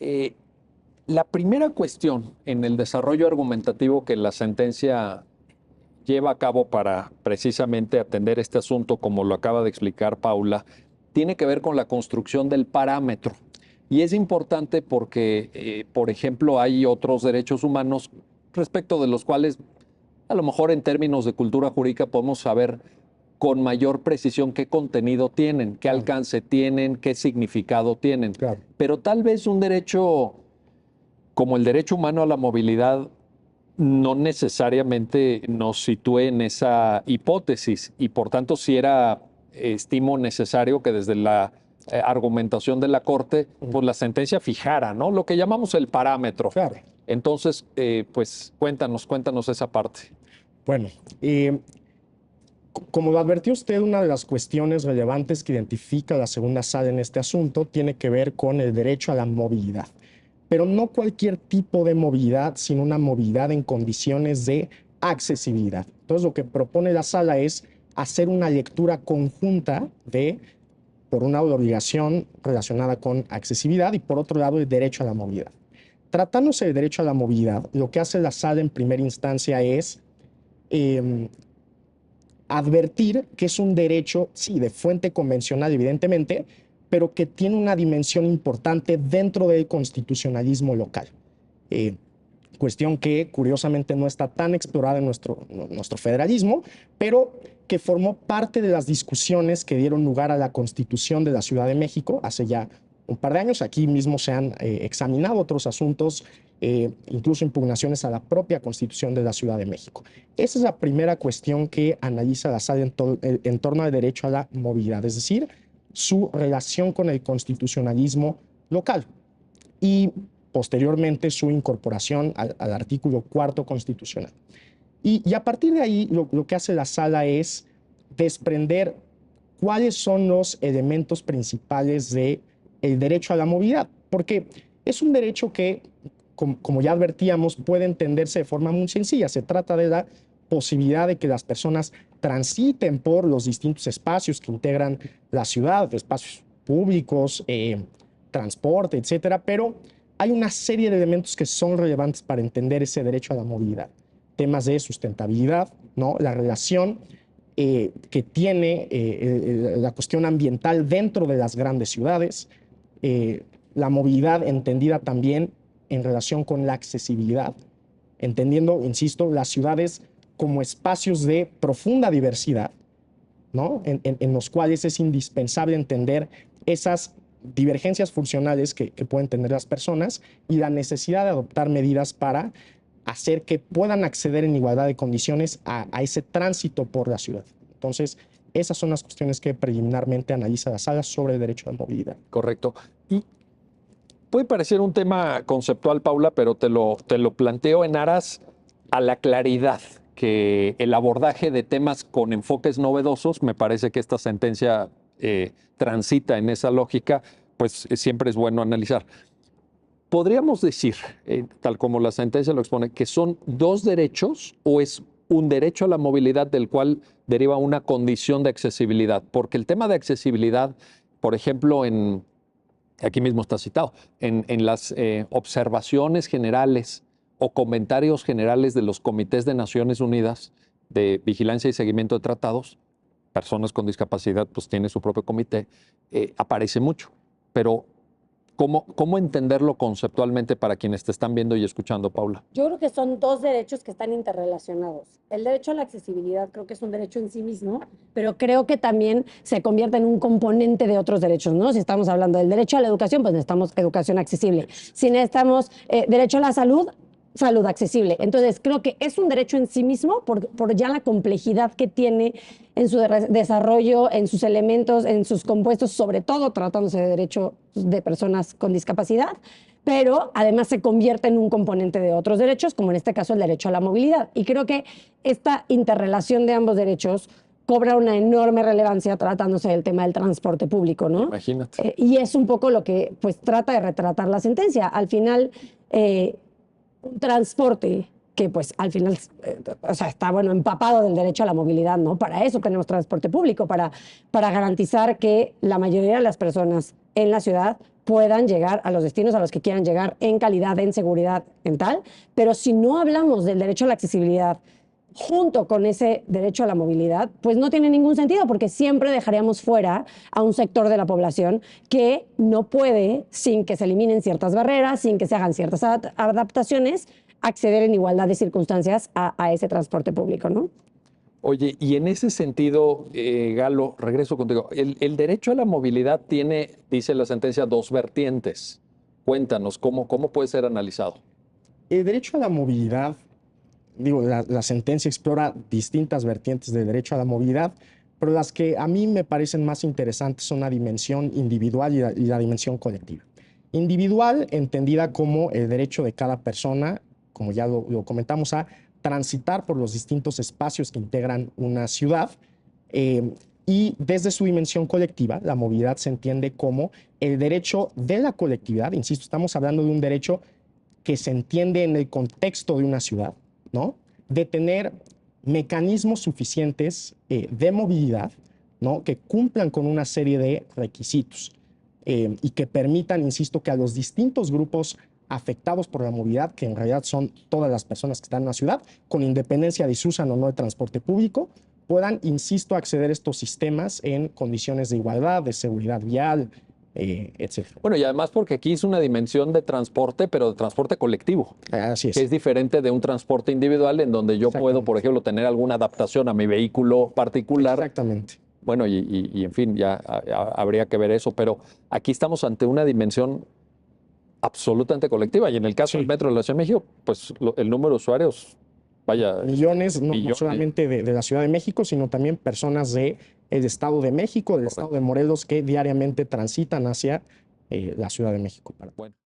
Eh, la primera cuestión en el desarrollo argumentativo que la sentencia lleva a cabo para precisamente atender este asunto, como lo acaba de explicar Paula, tiene que ver con la construcción del parámetro. Y es importante porque, por ejemplo, hay otros derechos humanos respecto de los cuales, a lo mejor en términos de cultura jurídica, podemos saber con mayor precisión qué contenido tienen, qué alcance tienen, qué significado tienen. Claro. Pero tal vez un derecho como el derecho humano a la movilidad no necesariamente nos sitúe en esa hipótesis y por tanto si era, estimo necesario que desde la argumentación de la Corte, pues la sentencia fijara, ¿no? Lo que llamamos el parámetro. Claro. Entonces, pues cuéntanos esa parte. Bueno, como lo advirtió usted, una de las cuestiones relevantes que identifica la segunda sala en este asunto tiene que ver con el derecho a la movilidad. Pero no cualquier tipo de movilidad, sino una movilidad en condiciones de accesibilidad. Entonces, lo que propone la sala es hacer una lectura conjunta de, por un lado, la obligación relacionada con accesibilidad y, por otro lado, el derecho a la movilidad. Tratándose del derecho a la movilidad, lo que hace la sala en primera instancia es advertir que es un derecho, sí, de fuente convencional, evidentemente, pero que tiene una dimensión importante dentro del constitucionalismo local. Cuestión que curiosamente no está tan explorada en nuestro federalismo, pero que formó parte de las discusiones que dieron lugar a la Constitución de la Ciudad de México hace ya un par de años. Aquí mismo se han examinado otros asuntos, incluso impugnaciones a la propia Constitución de la Ciudad de México. Esa es la primera cuestión que analiza la sala en torno al derecho a la movilidad, es decir, su relación con el constitucionalismo local y posteriormente su incorporación al artículo 4º constitucional. Y a partir de ahí lo que hace la sala es desprender cuáles son los elementos principales del derecho a la movilidad, porque es un derecho que, como ya advertíamos, puede entenderse de forma muy sencilla. Se trata de la posibilidad de que las personas transiten por los distintos espacios que integran la ciudad, espacios públicos, transporte, etcétera, pero hay una serie de elementos que son relevantes para entender ese derecho a la movilidad. Temas de sustentabilidad, ¿no? La relación que tiene la cuestión ambiental dentro de las grandes ciudades, la movilidad entendida también en relación con la accesibilidad, entendiendo, insisto, las ciudades como espacios de profunda diversidad, ¿no? En los cuales es indispensable entender esas divergencias funcionales que pueden tener las personas y la necesidad de adoptar medidas para hacer que puedan acceder en igualdad de condiciones a ese tránsito por la ciudad. Entonces, esas son las cuestiones que preliminarmente analiza la sala sobre el derecho a la movilidad. Correcto. Y puede parecer un tema conceptual, Paula, pero te lo planteo en aras a la claridad, que el abordaje de temas con enfoques novedosos, me parece que esta sentencia transita en esa lógica, pues siempre es bueno analizar. ¿Podríamos decir, tal como la sentencia lo expone, que son dos derechos o es un derecho a la movilidad del cual deriva una condición de accesibilidad? Porque el tema de accesibilidad, por ejemplo, aquí mismo está citado, en las observaciones generales o comentarios generales de los comités de Naciones Unidas de vigilancia y seguimiento de tratados, personas con discapacidad pues tiene su propio comité, aparece mucho. Pero ¿cómo entenderlo conceptualmente para quienes te están viendo y escuchando, Paula? Yo creo que son dos derechos que están interrelacionados. El derecho a la accesibilidad creo que es un derecho en sí mismo, pero creo que también se convierte en un componente de otros derechos, ¿no? Si estamos hablando del derecho a la educación, pues necesitamos educación accesible. Si necesitamos derecho a la salud, salud accesible. Entonces, creo que es un derecho en sí mismo por ya la complejidad que tiene en su desarrollo, en sus elementos, en sus compuestos, sobre todo tratándose de derechos de personas con discapacidad, pero además se convierte en un componente de otros derechos, como en este caso el derecho a la movilidad. Y creo que esta interrelación de ambos derechos cobra una enorme relevancia tratándose del tema del transporte público, ¿no? Imagínate. Y es un poco lo que pues trata de retratar la sentencia. Al final, un transporte que pues al final o sea, está bueno empapado del derecho a la movilidad, ¿no? Para eso tenemos transporte público, para garantizar que la mayoría de las personas en la ciudad puedan llegar a los destinos a los que quieran llegar en calidad, en seguridad, en tal. Pero si no hablamos del derecho a la accesibilidad junto con ese derecho a la movilidad, pues no tiene ningún sentido, porque siempre dejaríamos fuera a un sector de la población que no puede, sin que se eliminen ciertas barreras, sin que se hagan ciertas adaptaciones, acceder en igualdad de circunstancias a ese transporte público, ¿no? Oye, y en ese sentido, Galo, regreso contigo. El derecho a la movilidad tiene, dice la sentencia, dos vertientes. Cuéntanos, ¿cómo puede ser analizado? El derecho a la movilidad, digo, la sentencia explora distintas vertientes del derecho a la movilidad, pero las que a mí me parecen más interesantes son la dimensión individual y la dimensión colectiva. Individual, entendida como el derecho de cada persona, como ya lo comentamos, a transitar por los distintos espacios que integran una ciudad. Y desde su dimensión colectiva, la movilidad se entiende como el derecho de la colectividad. Insisto, estamos hablando de un derecho que se entiende en el contexto de una ciudad, ¿no? De tener mecanismos suficientes de movilidad, ¿no? Que cumplan con una serie de requisitos y que permitan, insisto, que a los distintos grupos afectados por la movilidad, que en realidad son todas las personas que están en la ciudad, con independencia de si usan o no el transporte público, puedan, insisto, acceder a estos sistemas en condiciones de igualdad, de seguridad vial, etc. Bueno, y además porque aquí es una dimensión de transporte, pero de transporte colectivo, Así es. que es diferente de un transporte individual en donde yo puedo, por ejemplo, tener alguna adaptación a mi vehículo particular. Exactamente. Bueno, y en fin, ya habría que ver eso, pero aquí estamos ante una dimensión absolutamente colectiva. Y en el caso del Metro de la Ciudad de México, pues el número de usuarios, vaya, Millones, no millones. solamente de la Ciudad de México, sino también personas del Estado de México, del Estado de Morelos, que diariamente transitan hacia la Ciudad de México. Bueno.